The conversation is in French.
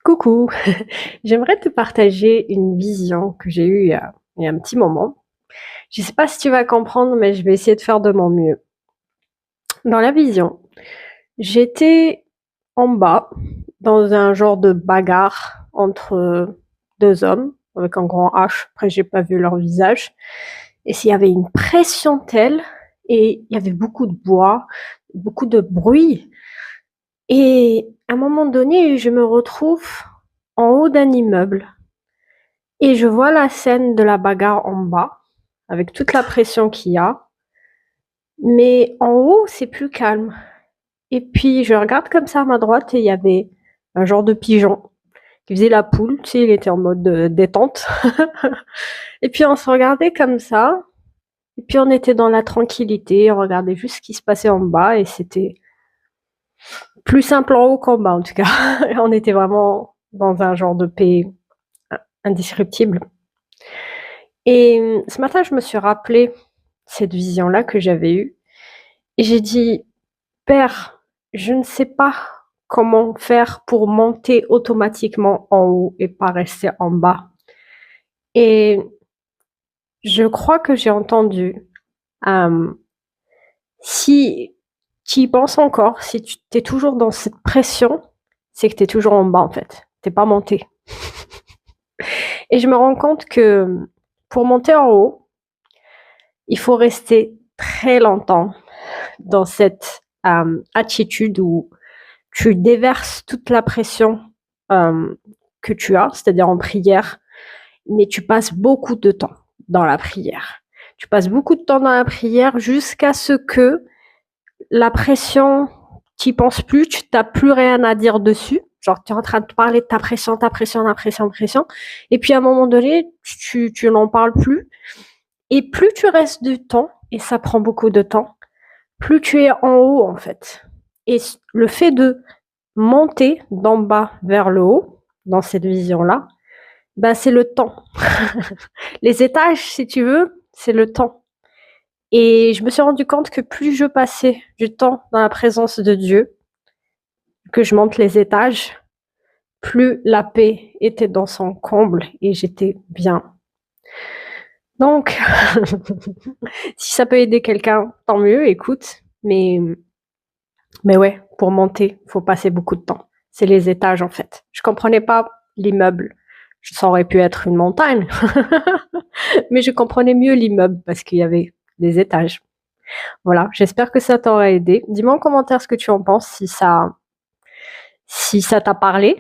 Coucou, j'aimerais te partager une vision que j'ai eue il y a un petit moment. Je ne sais pas si tu vas comprendre, mais je vais essayer de faire de mon mieux. Dans la vision, j'étais en bas, dans un genre de bagarre entre deux hommes, avec un grand H. Après, j'ai pas vu leur visage. Et s'il y avait une pression telle, et il y avait beaucoup de bois, beaucoup de bruit. Et à un moment donné, je me retrouve en haut d'un immeuble. Et je vois la scène de la bagarre en bas, avec toute la pression qu'il y a. Mais en haut, c'est plus calme. Et puis, je regarde comme ça à ma droite et il y avait un genre de pigeon qui faisait la poule. Tu sais, il était en mode détente. Et puis, on se regardait comme ça. Et puis, on était dans la tranquillité. On regardait juste ce qui se passait en bas. Et c'était plus simple en haut qu'en bas, en tout cas. On était vraiment dans un genre de paix indescriptible. Et ce matin, je me suis rappelé cette vision-là que j'avais eue. Et j'ai dit, Père, je ne sais pas comment faire pour monter automatiquement en haut et pas rester en bas. Et je crois que j'ai entendu, euh, si tu y penses encore, si tu es toujours dans cette pression, c'est que tu es toujours en bas en fait. T'es pas monté. Et je me rends compte que pour monter en haut, il faut rester très longtemps dans cette attitude où tu déverses toute la pression que tu as, c'est-à-dire en prière, mais tu passes beaucoup de temps dans la prière. Tu passes beaucoup de temps dans la prière jusqu'à ce que la pression, tu n'y penses plus, tu n'as plus rien à dire dessus. Genre, tu es en train de te parler de ta pression, ta pression, ta pression, ta pression. Et puis, à un moment donné, tu n'en parles plus. Et plus tu restes du temps, et ça prend beaucoup de temps, plus tu es en haut, en fait. Et le fait de monter d'en bas vers le haut, dans cette vision-là, ben c'est le temps. Les étages, si tu veux, c'est le temps. Et je me suis rendu compte que plus je passais du temps dans la présence de Dieu, que je monte les étages, plus la paix était dans son comble et j'étais bien. Donc, si ça peut aider quelqu'un, tant mieux, écoute. Mais ouais, pour monter, il faut passer beaucoup de temps. C'est les étages, en fait. Je comprenais pas l'immeuble. Ça aurait pu être une montagne. Mais je comprenais mieux l'immeuble parce qu'il y avait des étages. Voilà, j'espère que ça t'aura aidé. Dis-moi en commentaire ce que tu en penses, si ça t'a parlé.